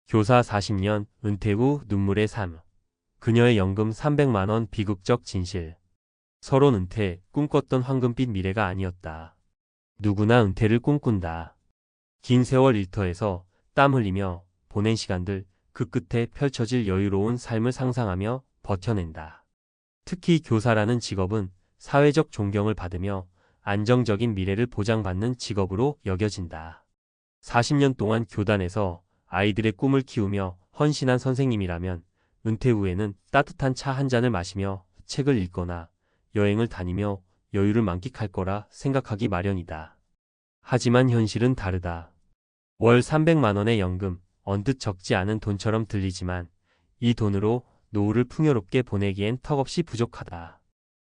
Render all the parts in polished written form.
교사 40년, 은퇴 후 눈물의 삶. 그녀의 연금 300만 원 비극적 진실. 서론 은퇴, 꿈꿨던 황금빛 미래가 아니었다. 누구나 은퇴를 꿈꾼다. 긴 세월 일터에서 땀 흘리며 보낸 시간들, 그 끝에 펼쳐질 여유로운 삶을 상상하며 버텨낸다. 특히 교사라는 직업은 사회적 존경을 받으며 안정적인 미래를 보장받는 직업으로 여겨진다. 40년 동안 교단에서 아이들의 꿈을 키우며 헌신한 선생님이라면 은퇴 후에는 따뜻한 차 한 잔을 마시며 책을 읽거나 여행을 다니며 여유를 만끽할 거라 생각하기 마련이다. 하지만 현실은 다르다. 월 300만 원의 연금, 언뜻 적지 않은 돈처럼 들리지만 이 돈으로 노후를 풍요롭게 보내기엔 턱없이 부족하다.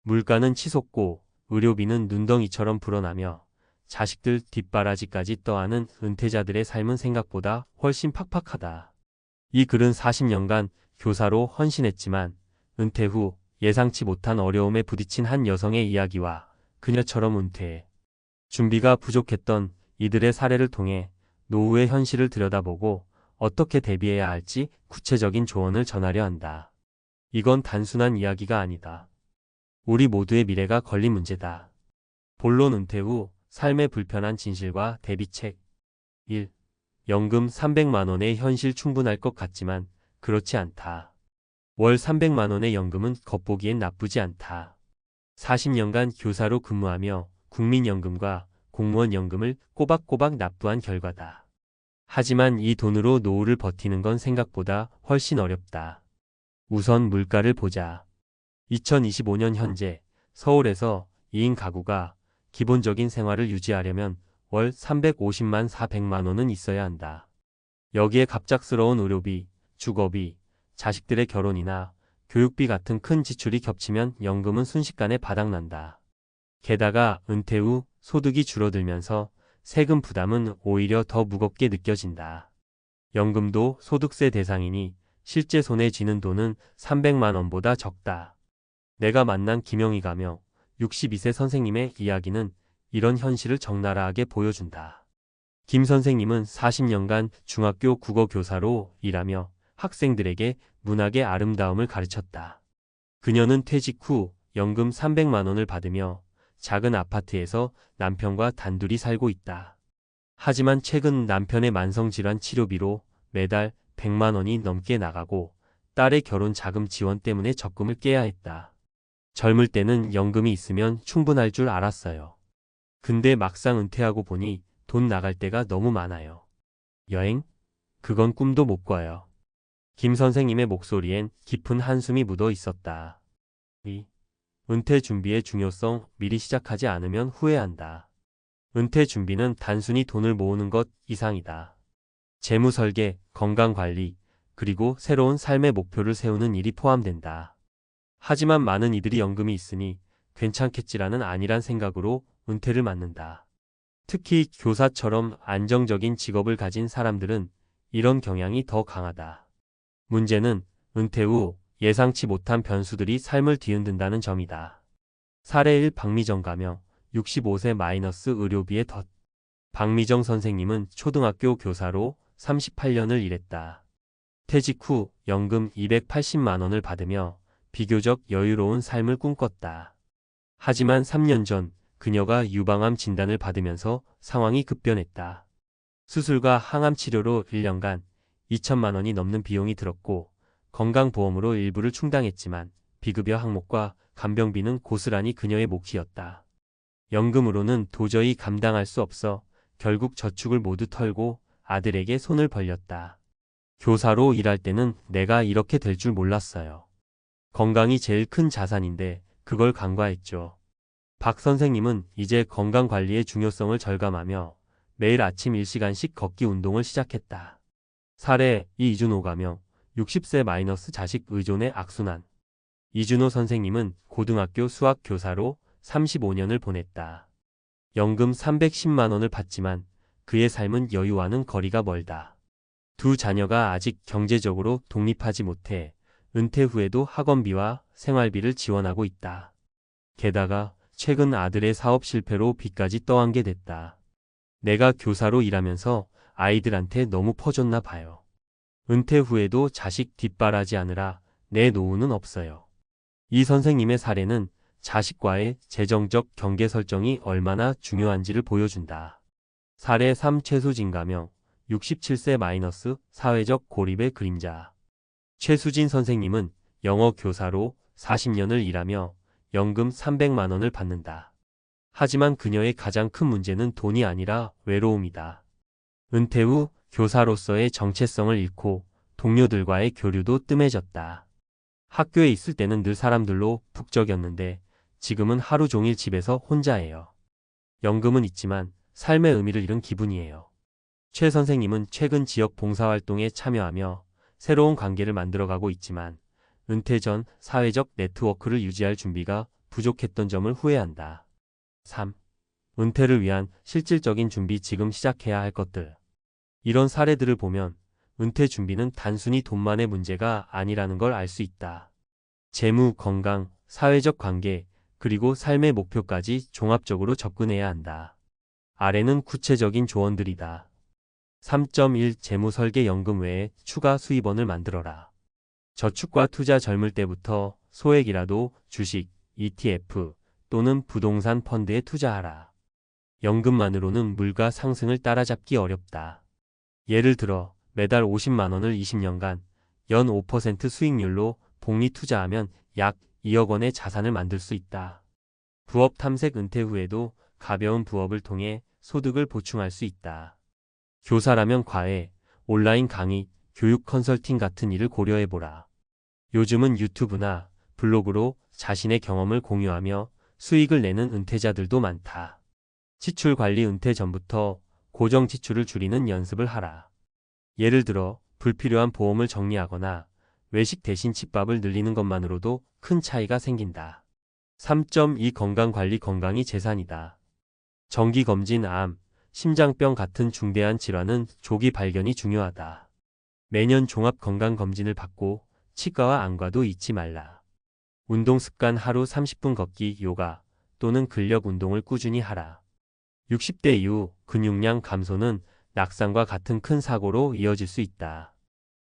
물가는 치솟고 의료비는 눈덩이처럼 불어나며 자식들 뒷바라지까지 떠안은 은퇴자들의 삶은 생각보다 훨씬 팍팍하다. 이 글은 40년간 교사로 헌신했지만 은퇴 후 예상치 못한 어려움에 부딪힌 한 여성의 이야기와 그녀처럼 은퇴 준비가 부족했던 이들의 사례를 통해 노후의 현실을 들여다보고 어떻게 대비해야 할지 구체적인 조언을 전하려 한다. 이건 단순한 이야기가 아니다. 우리 모두의 미래가 걸린 문제다. 본론 은퇴 후 삶의 불편한 진실과 대비책. 1. 연금 300만 원의 현실 충분할 것 같지만 그렇지 않다. 월 300만 원의 연금은 겉보기엔 나쁘지 않다. 40년간 교사로 근무하며 국민연금과 공무원연금을 꼬박꼬박 납부한 결과다. 하지만 이 돈으로 노후를 버티는 건 생각보다 훨씬 어렵다. 우선 물가를 보자. 2025년 현재 서울에서 2인 가구가 기본적인 생활을 유지하려면 월 350만 400만 원은 있어야 한다. 여기에 갑작스러운 의료비, 주거비, 자식들의 결혼이나 교육비 같은 큰 지출이 겹치면 연금은 순식간에 바닥난다. 게다가 은퇴 후 소득이 줄어들면서 세금 부담은 오히려 더 무겁게 느껴진다. 연금도 소득세 대상이니 실제 손에 쥐는 돈은 300만 원보다 적다. 내가 만난 김영희 가며 62세 선생님의 이야기는 이런 현실을 적나라하게 보여준다. 김 선생님은 40년간 중학교 국어 교사로 일하며 학생들에게 문학의 아름다움을 가르쳤다. 그녀는 퇴직 후 연금 300만 원을 받으며 작은 아파트에서 남편과 단둘이 살고 있다. 하지만 최근 남편의 만성질환 치료비로 매달 100만 원이 넘게 나가고 딸의 결혼 자금 지원 때문에 적금을 깨야 했다. 젊을 때는 연금이 있으면 충분할 줄 알았어요. 근데 막상 은퇴하고 보니 돈 나갈 때가 너무 많아요. 여행? 그건 꿈도 못 꿔요. 김 선생님의 목소리엔 깊은 한숨이 묻어 있었다. 은퇴 준비의 중요성 미리 시작하지 않으면 후회한다. 은퇴 준비는 단순히 돈을 모으는 것 이상이다. 재무 설계, 건강 관리, 그리고 새로운 삶의 목표를 세우는 일이 포함된다. 하지만 많은 이들이 연금이 있으니 괜찮겠지라는 안일한 생각으로 은퇴를 맞는다. 특히 교사처럼 안정적인 직업을 가진 사람들은 이런 경향이 더 강하다. 문제는 은퇴 후 예상치 못한 변수들이 삶을 뒤흔든다는 점이다. 사례 1 박미정 가명 65세 마이너스 의료비의 덫. 박미정 선생님은 초등학교 교사로 38년을 일했다. 퇴직 후 연금 280만 원을 받으며 비교적 여유로운 삶을 꿈꿨다. 하지만 3년 전 그녀가 유방암 진단을 받으면서 상황이 급변했다. 수술과 항암 치료로 1년간 2천만 원이 넘는 비용이 들었고 건강보험으로 일부를 충당했지만 비급여 항목과 간병비는 고스란히 그녀의 몫이었다. 연금으로는 도저히 감당할 수 없어 결국 저축을 모두 털고 아들에게 손을 벌렸다. 교사로 일할 때는 내가 이렇게 될 줄 몰랐어요. 건강이 제일 큰 자산인데 그걸 간과했죠. 박 선생님은 이제 건강관리의 중요성을 절감하며 매일 아침 1시간씩 걷기 운동을 시작했다. 사례 이준호 가명 60세 마이너스 자식 의존의 악순환. 이준호 선생님은 고등학교 수학 교사로 35년을 보냈다. 연금 310만 원을 받지만 그의 삶은 여유와는 거리가 멀다. 두 자녀가 아직 경제적으로 독립하지 못해 은퇴 후에도 학원비와 생활비를 지원하고 있다. 게다가 최근 아들의 사업 실패로 빚까지 떠안게 됐다. 내가 교사로 일하면서 아이들한테 너무 퍼줬나 봐요. 은퇴 후에도 자식 뒷바라지 하느라 내 노후는 없어요. 이 선생님의 사례는 자식과의 재정적 경계 설정이 얼마나 중요한지를 보여준다. 사례 3 최수진 가명 67세 사회적 고립의 그림자. 최수진 선생님은 영어 교사로 40년을 일하며 연금 300만 원을 받는다. 하지만 그녀의 가장 큰 문제는 돈이 아니라 외로움이다. 은퇴 후 교사로서의 정체성을 잃고 동료들과의 교류도 뜸해졌다. 학교에 있을 때는 늘 사람들로 북적였는데 지금은 하루 종일 집에서 혼자예요. 연금은 있지만 삶의 의미를 잃은 기분이에요. 최 선생님은 최근 지역 봉사활동에 참여하며 새로운 관계를 만들어가고 있지만 은퇴 전 사회적 네트워크를 유지할 준비가 부족했던 점을 후회한다. 3. 은퇴를 위한 실질적인 준비 지금 시작해야 할 것들. 이런 사례들을 보면 은퇴 준비는 단순히 돈만의 문제가 아니라는 걸 알 수 있다. 재무, 건강, 사회적 관계, 그리고 삶의 목표까지 종합적으로 접근해야 한다. 아래는 구체적인 조언들이다. 3.1 재무 설계 연금 외에 추가 수입원을 만들어라. 저축과 투자 젊을 때부터 소액이라도 주식, ETF 또는 부동산 펀드에 투자하라. 연금만으로는 물가 상승을 따라잡기 어렵다. 예를 들어 매달 50만 원을 20년간 연 5% 수익률로 복리 투자하면 약 2억 원의 자산을 만들 수 있다. 부업 탐색 은퇴 후에도 가벼운 부업을 통해 소득을 보충할 수 있다. 교사라면 과외, 온라인 강의, 교육 컨설팅 같은 일을 고려해보라. 요즘은 유튜브나 블로그로 자신의 경험을 공유하며 수익을 내는 은퇴자들도 많다. 지출 관리 은퇴 전부터 고정 지출을 줄이는 연습을 하라. 예를 들어 불필요한 보험을 정리하거나 외식 대신 집밥을 늘리는 것만으로도 큰 차이가 생긴다. 3.2 건강관리 건강이 재산이다. 정기검진, 암, 심장병 같은 중대한 질환은 조기 발견이 중요하다. 매년 종합건강검진을 받고 치과와 안과도 잊지 말라. 운동 습관 하루 30분 걷기, 요가 또는 근력 운동을 꾸준히 하라. 60대 이후 근육량 감소는 낙상과 같은 큰 사고로 이어질 수 있다.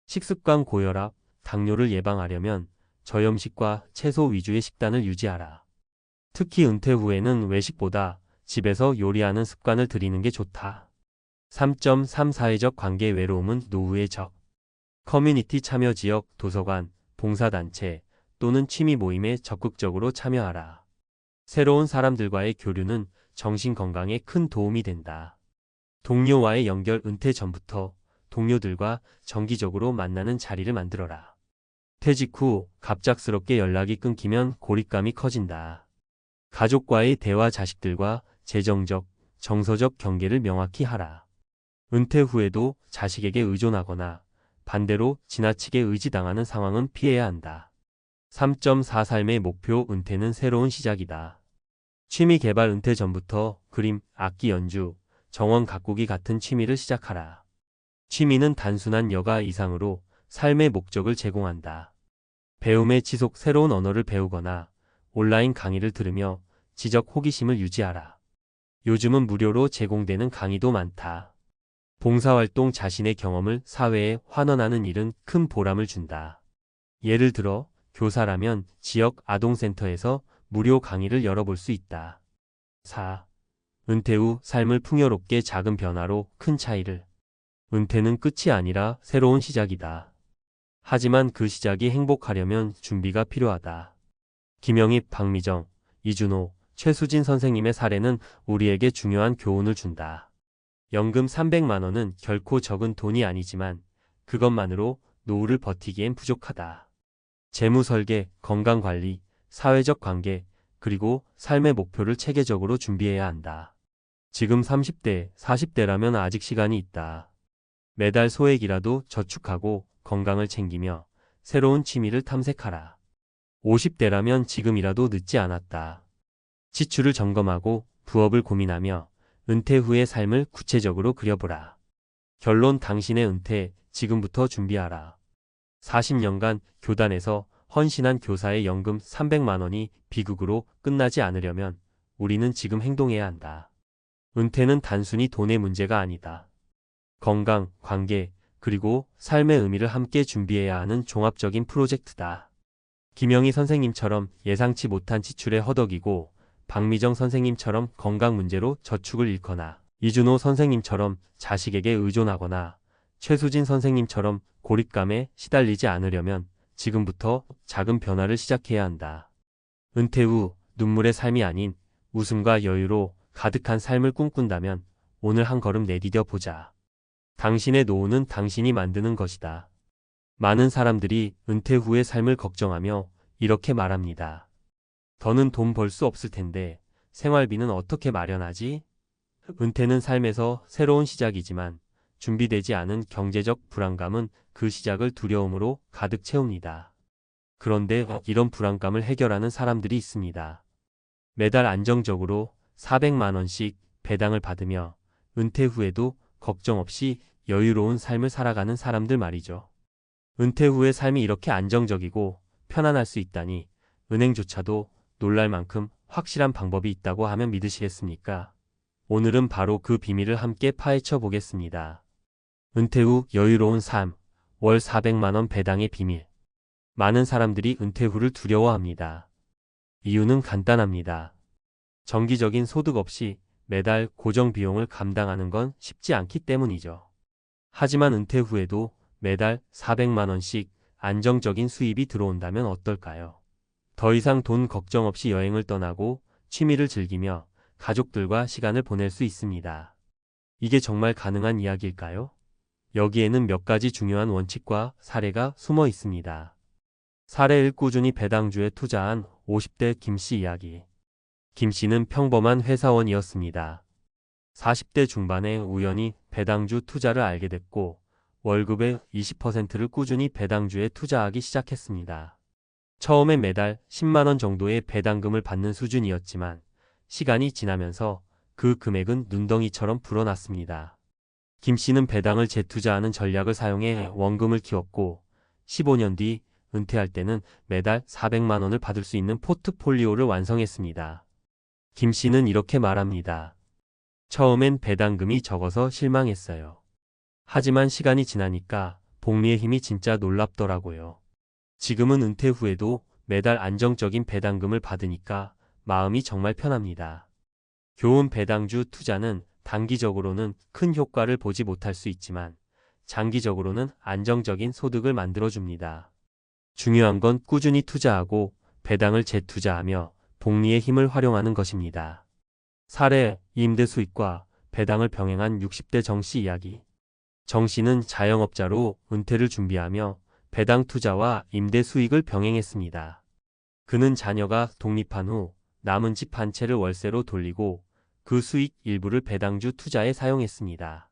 식습관 고혈압, 당뇨를 예방하려면 저염식과 채소 위주의 식단을 유지하라. 특히 은퇴 후에는 외식보다 집에서 요리하는 습관을 들이는 게 좋다. 3.3 사회적 관계 외로움은 노후의 적. 커뮤니티 참여 지역, 도서관, 봉사단체 또는 취미 모임에 적극적으로 참여하라. 새로운 사람들과의 교류는 정신 건강에 큰 도움이 된다. 동료와의 연결 은퇴 전부터 동료들과 정기적으로 만나는 자리를 만들어라. 퇴직 후 갑작스럽게 연락이 끊기면 고립감이 커진다. 가족과의 대화, 자식들과 재정적, 정서적 경계를 명확히 하라. 은퇴 후에도 자식에게 의존하거나 반대로 지나치게 의지당하는 상황은 피해야 한다. 3.4 삶의 목표 은퇴는 새로운 시작이다. 취미 개발 은퇴 전부터 그림, 악기 연주, 정원 가꾸기 같은 취미를 시작하라. 취미는 단순한 여가 이상으로 삶의 목적을 제공한다. 배움의 지속, 새로운 언어를 배우거나 온라인 강의를 들으며 지적 호기심을 유지하라. 요즘은 무료로 제공되는 강의도 많다. 봉사활동, 자신의 경험을 사회에 환원하는 일은 큰 보람을 준다. 예를 들어 교사라면 지역 아동센터에서 무료 강의를 열어볼 수 있다. 4. 은퇴 후 삶을 풍요롭게 작은 변화로 큰 차이를. 은퇴는 끝이 아니라 새로운 시작이다. 하지만 그 시작이 행복하려면 준비가 필요하다. 김영입, 박미정, 이준호, 최수진 선생님의 사례는 우리에게 중요한 교훈을 준다. 연금 300만 원은 결코 적은 돈이 아니지만 그것만으로 노후를 버티기엔 부족하다. 재무 설계, 건강 관리, 사회적 관계, 그리고 삶의 목표를 체계적으로 준비해야 한다. 지금 30대, 40대라면 아직 시간이 있다. 매달 소액이라도 저축하고 건강을 챙기며 새로운 취미를 탐색하라. 50대라면 지금이라도 늦지 않았다. 지출을 점검하고 부업을 고민하며 은퇴 후의 삶을 구체적으로 그려보라. 결론, 당신의 은퇴 지금부터 준비하라. 40년간 교단에서 헌신한 교사의 연금 300만 원이 비극으로 끝나지 않으려면 우리는 지금 행동해야 한다. 은퇴는 단순히 돈의 문제가 아니다. 건강, 관계, 그리고 삶의 의미를 함께 준비해야 하는 종합적인 프로젝트다. 김영희 선생님처럼 예상치 못한 지출에 허덕이고 박미정 선생님처럼 건강 문제로 저축을 잃거나 이준호 선생님처럼 자식에게 의존하거나 최수진 선생님처럼 고립감에 시달리지 않으려면 지금부터 작은 변화를 시작해야 한다. 은퇴 후 눈물의 삶이 아닌 웃음과 여유로 가득한 삶을 꿈꾼다면 오늘 한 걸음 내디뎌 보자. 당신의 노후는 당신이 만드는 것이다. 많은 사람들이 은퇴 후의 삶을 걱정하며 이렇게 말합니다. 더는 돈 벌 수 없을 텐데 생활비는 어떻게 마련하지? 은퇴는 삶에서 새로운 시작이지만 준비되지 않은 경제적 불안감은 그 시작을 두려움으로 가득 채웁니다. 그런데 이런 불안감을 해결하는 사람들이 있습니다. 매달 안정적으로 400만 원씩 배당을 받으며 은퇴 후에도 걱정 없이 여유로운 삶을 살아가는 사람들 말이죠. 은퇴 후의 삶이 이렇게 안정적이고 편안할 수 있다니 은행조차도 놀랄 만큼 확실한 방법이 있다고 하면 믿으시겠습니까? 오늘은 바로 그 비밀을 함께 파헤쳐 보겠습니다. 은퇴 후 여유로운 삶, 월 400만 원 배당의 비밀. 많은 사람들이 은퇴 후를 두려워합니다. 이유는 간단합니다. 정기적인 소득 없이 매달 고정 비용을 감당하는 건 쉽지 않기 때문이죠. 하지만 은퇴 후에도 매달 400만 원씩 안정적인 수입이 들어온다면 어떨까요? 더 이상 돈 걱정 없이 여행을 떠나고 취미를 즐기며 가족들과 시간을 보낼 수 있습니다. 이게 정말 가능한 이야기일까요? 여기에는 몇 가지 중요한 원칙과 사례가 숨어 있습니다. 사례 1. 꾸준히 배당주에 투자한 50대 김씨 이야기. 김씨는 평범한 회사원이었습니다. 40대 중반에 우연히 배당주 투자를 알게 됐고 월급의 20%를 꾸준히 배당주에 투자하기 시작했습니다. 처음엔 매달 10만 원 정도의 배당금을 받는 수준이었지만 시간이 지나면서 그 금액은 눈덩이처럼 불어났습니다. 김씨는 배당을 재투자하는 전략을 사용해 원금을 키웠고 15년 뒤 은퇴할 때는 매달 400만 원을 받을 수 있는 포트폴리오를 완성했습니다. 김씨는 이렇게 말합니다. 처음엔 배당금이 적어서 실망했어요. 하지만 시간이 지나니까 복리의 힘이 진짜 놀랍더라고요. 지금은 은퇴 후에도 매달 안정적인 배당금을 받으니까 마음이 정말 편합니다. 교훈 배당주 투자는 단기적으로는 큰 효과를 보지 못할 수 있지만 장기적으로는 안정적인 소득을 만들어줍니다. 중요한 건 꾸준히 투자하고 배당을 재투자하며 복리의 힘을 활용하는 것입니다. 사례, 임대 수익과 배당을 병행한 60대 정씨 이야기. 정씨는 자영업자로 은퇴를 준비하며 배당 투자와 임대 수익을 병행했습니다. 그는 자녀가 독립한 후 남은 집 한 채를 월세로 돌리고 그 수익 일부를 배당주 투자에 사용했습니다.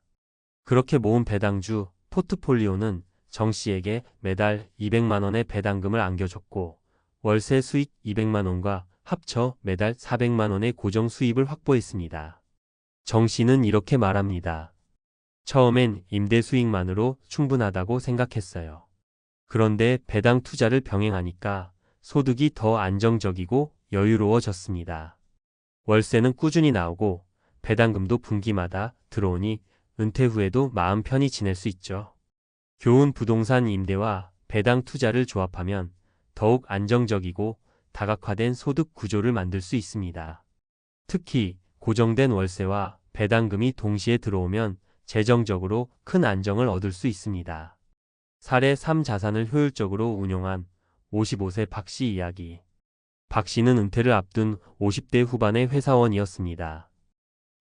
그렇게 모은 배당주 포트폴리오는 정씨에게 매달 200만 원의 배당금을 안겨줬고 월세 수익 200만 원과 합쳐 매달 400만 원의 고정 수입을 확보했습니다. 정씨는 이렇게 말합니다. 처음엔 임대 수익만으로 충분하다고 생각했어요. 그런데 배당 투자를 병행하니까 소득이 더 안정적이고 여유로워졌습니다. 월세는 꾸준히 나오고 배당금도 분기마다 들어오니 은퇴 후에도 마음 편히 지낼 수 있죠. 교훈 부동산 임대와 배당 투자를 조합하면 더욱 안정적이고 다각화된 소득 구조를 만들 수 있습니다. 특히 고정된 월세와 배당금이 동시에 들어오면 재정적으로 큰 안정을 얻을 수 있습니다. 사례 3. 자산을 효율적으로 운용한 55세 박씨 이야기. 박씨는 은퇴를 앞둔 50대 후반의 회사원이었습니다.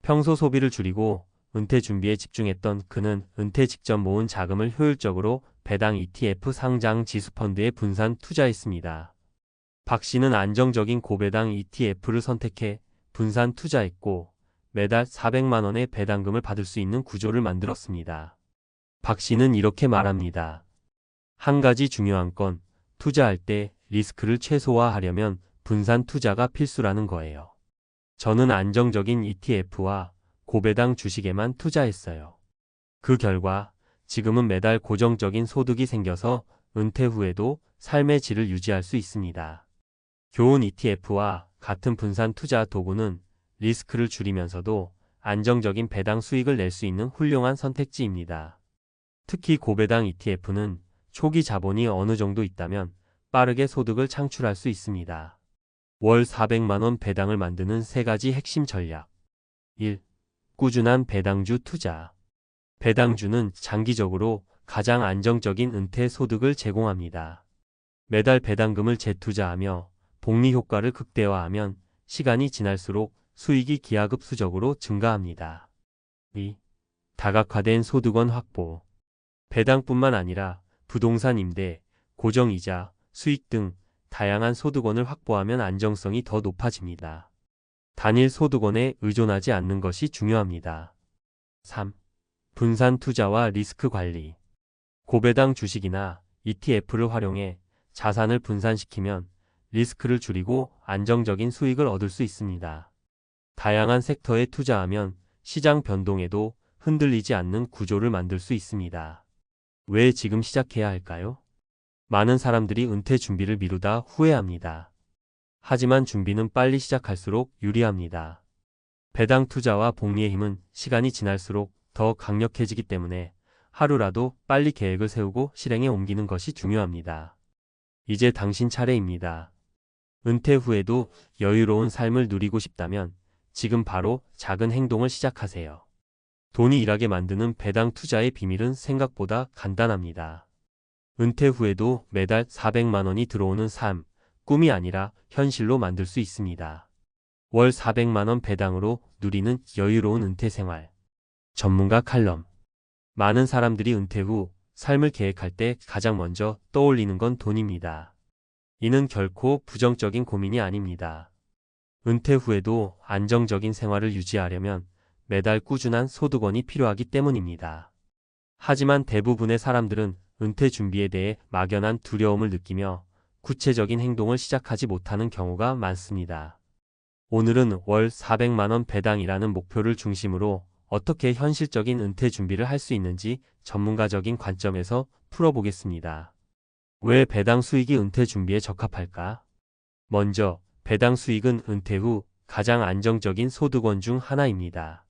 평소 소비를 줄이고 은퇴 준비에 집중했던 그는 은퇴 직전 모은 자금을 효율적으로 배당 ETF 상장 지수펀드에 분산 투자했습니다. 박씨는 안정적인 고배당 ETF를 선택해 분산 투자했고 매달 400만 원의 배당금을 받을 수 있는 구조를 만들었습니다. 박씨는 이렇게 말합니다. 한 가지 중요한 건 투자할 때 리스크를 최소화하려면 분산 투자가 필수라는 거예요. 저는 안정적인 ETF와 고배당 주식에만 투자했어요. 그 결과 지금은 매달 고정적인 소득이 생겨서 은퇴 후에도 삶의 질을 유지할 수 있습니다. 교훈 ETF와 같은 분산 투자 도구는 리스크를 줄이면서도 안정적인 배당 수익을 낼 수 있는 훌륭한 선택지입니다. 특히 고배당 ETF는 초기 자본이 어느 정도 있다면 빠르게 소득을 창출할 수 있습니다. 월 400만 원 배당을 만드는 3가지 핵심 전략. 1. 꾸준한 배당주 투자. 배당주는 장기적으로 가장 안정적인 은퇴 소득을 제공합니다. 매달 배당금을 재투자하며 복리 효과를 극대화하면 시간이 지날수록 수익이 기하급수적으로 증가합니다. 2. 다각화된 소득원 확보. 배당뿐만 아니라 부동산 임대, 고정이자, 수익 등 다양한 소득원을 확보하면 안정성이 더 높아집니다. 단일 소득원에 의존하지 않는 것이 중요합니다. 3. 분산 투자와 리스크 관리. 고배당 주식이나 ETF를 활용해 자산을 분산시키면 리스크를 줄이고 안정적인 수익을 얻을 수 있습니다. 다양한 섹터에 투자하면 시장 변동에도 흔들리지 않는 구조를 만들 수 있습니다. 왜 지금 시작해야 할까요? 많은 사람들이 은퇴 준비를 미루다 후회합니다. 하지만 준비는 빨리 시작할수록 유리합니다. 배당 투자와 복리의 힘은 시간이 지날수록 더 강력해지기 때문에 하루라도 빨리 계획을 세우고 실행에 옮기는 것이 중요합니다. 이제 당신 차례입니다. 은퇴 후에도 여유로운 삶을 누리고 싶다면 지금 바로 작은 행동을 시작하세요. 돈이 일하게 만드는 배당 투자의 비밀은 생각보다 간단합니다. 은퇴 후에도 매달 400만 원이 들어오는 삶, 꿈이 아니라 현실로 만들 수 있습니다. 월 400만 원 배당으로 누리는 여유로운 은퇴 생활. 전문가 칼럼. 많은 사람들이 은퇴 후 삶을 계획할 때 가장 먼저 떠올리는 건 돈입니다. 이는 결코 부정적인 고민이 아닙니다. 은퇴 후에도 안정적인 생활을 유지하려면 매달 꾸준한 소득원이 필요하기 때문입니다. 하지만 대부분의 사람들은 은퇴 준비에 대해 막연한 두려움을 느끼며 구체적인 행동을 시작하지 못하는 경우가 많습니다. 오늘은 월 400만 원 배당이라는 목표를 중심으로 어떻게 현실적인 은퇴 준비를 할 수 있는지 전문가적인 관점에서 풀어보겠습니다. 왜 배당 수익이 은퇴 준비에 적합할까? 먼저, 배당 수익은 은퇴 후 가장 안정적인 소득원 중 하나입니다.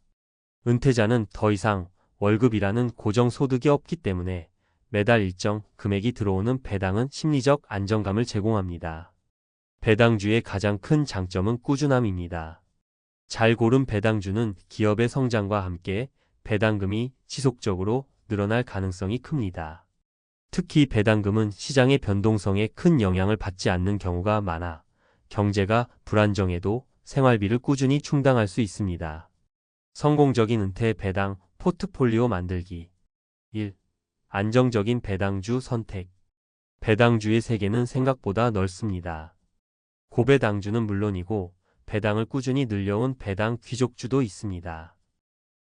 은퇴자는 더 이상 월급이라는 고정 소득이 없기 때문에 매달 일정 금액이 들어오는 배당은 심리적 안정감을 제공합니다. 배당주의 가장 큰 장점은 꾸준함입니다. 잘 고른 배당주는 기업의 성장과 함께 배당금이 지속적으로 늘어날 가능성이 큽니다. 특히 배당금은 시장의 변동성에 큰 영향을 받지 않는 경우가 많아 경제가 불안정해도 생활비를 꾸준히 충당할 수 있습니다. 성공적인 은퇴 배당 포트폴리오 만들기. 1. 안정적인 배당주 선택. 배당주의 세계는 생각보다 넓습니다. 고배당주는 물론이고 배당을 꾸준히 늘려온 배당 귀족주도 있습니다.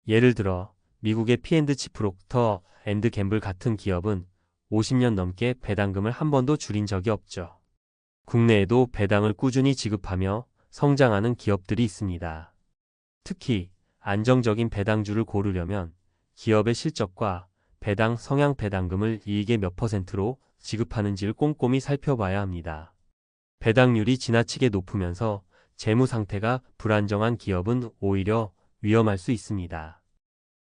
예를 들어 미국의 P&G 프록터 앤드 갬블 같은 기업은 50년 넘게 배당금을 한 번도 줄인 적이 없죠. 국내에도 배당을 꾸준히 지급하며 성장하는 기업들이 있습니다. 특히 안정적인 배당주를 고르려면 기업의 실적과 배당 성향 배당금을 이익의 몇 %로 지급하는지를 꼼꼼히 살펴봐야 합니다. 배당률이 지나치게 높으면서 재무 상태가 불안정한 기업은 오히려 위험할 수 있습니다.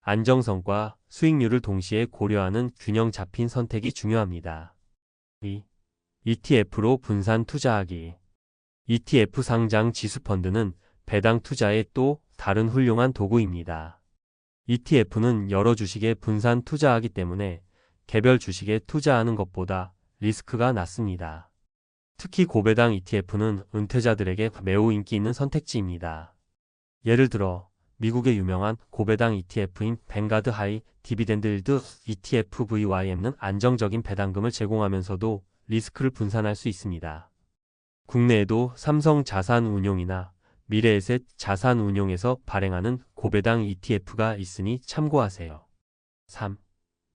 안정성과 수익률을 동시에 고려하는 균형 잡힌 선택이 중요합니다. 2. ETF로 분산 투자하기. ETF 상장 지수펀드는 배당 투자의 또 다른 훌륭한 도구입니다. ETF는 여러 주식에 분산 투자하기 때문에 개별 주식에 투자하는 것보다 리스크가 낮습니다. 특히 고배당 ETF는 은퇴자들에게 매우 인기 있는 선택지입니다. 예를 들어 미국의 유명한 고배당 ETF인 뱅가드 하이 디비덴드 일드 ETF VYM는 안정적인 배당금을 제공하면서도 리스크를 분산할 수 있습니다. 국내에도 삼성 자산운용이나 미래에셋 자산운용에서 발행하는 고배당 ETF가 있으니 참고하세요. 3.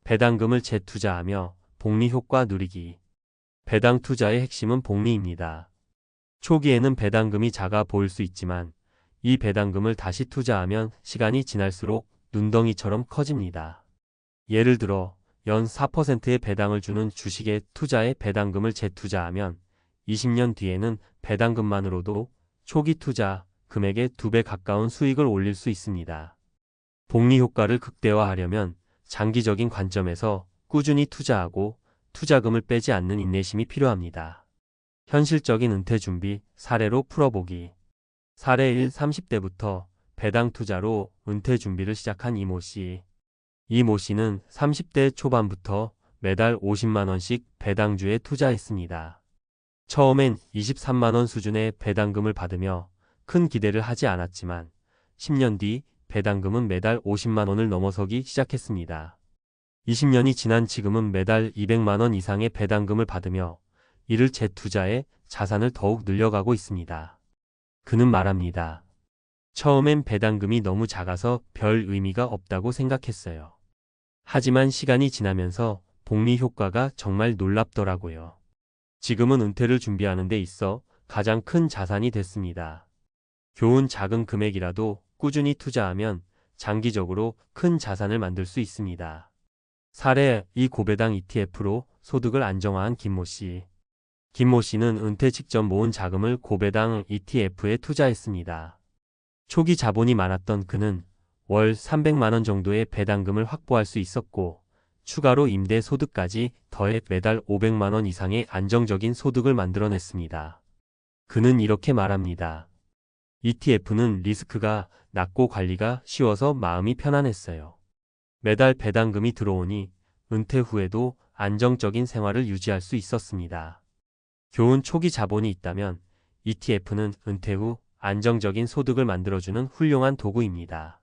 배당금을 재투자하며 복리 효과 누리기. 배당 투자의 핵심은 복리입니다. 초기에는 배당금이 작아 보일 수 있지만 이 배당금을 다시 투자하면 시간이 지날수록 눈덩이처럼 커집니다. 예를 들어 연 4%의 배당을 주는 주식에 투자해 배당금을 재투자하면 20년 뒤에는 배당금만으로도 초기 투자 금액의 2배 가까운 수익을 올릴 수 있습니다. 복리 효과를 극대화하려면 장기적인 관점에서 꾸준히 투자하고 투자금을 빼지 않는 인내심이 필요합니다. 현실적인 은퇴 준비 사례로 풀어보기. 사례 1. 30대부터 배당 투자로 은퇴 준비를 시작한 이모 씨. 이모 씨는 30대 초반부터 매달 50만 원씩 배당주에 투자했습니다. 처음엔 23만 원 수준의 배당금을 받으며 큰 기대를 하지 않았지만 10년 뒤 배당금은 매달 50만 원을 넘어서기 시작했습니다. 20년이 지난 지금은 매달 200만 원 이상의 배당금을 받으며 이를 재투자해 자산을 더욱 늘려가고 있습니다. 그는 말합니다. 처음엔 배당금이 너무 작아서 별 의미가 없다고 생각했어요. 하지만 시간이 지나면서 복리 효과가 정말 놀랍더라고요. 지금은 은퇴를 준비하는 데 있어 가장 큰 자산이 됐습니다. 교훈 작은 금액이라도 꾸준히 투자하면 장기적으로 큰 자산을 만들 수 있습니다. 사례 2. 고배당 ETF로 소득을 안정화한 김모 씨. 김모 씨는 은퇴 직전 모은 자금을 고배당 ETF에 투자했습니다. 초기 자본이 많았던 그는 월 300만 원 정도의 배당금을 확보할 수 있었고 추가로 임대 소득까지 더해 매달 500만 원 이상의 안정적인 소득을 만들어냈습니다. 그는 이렇게 말합니다. ETF는 리스크가 낮고 관리가 쉬워서 마음이 편안했어요. 매달 배당금이 들어오니 은퇴 후에도 안정적인 생활을 유지할 수 있었습니다. 교훈 초기 자본이 있다면 ETF는 은퇴 후 안정적인 소득을 만들어주는 훌륭한 도구입니다.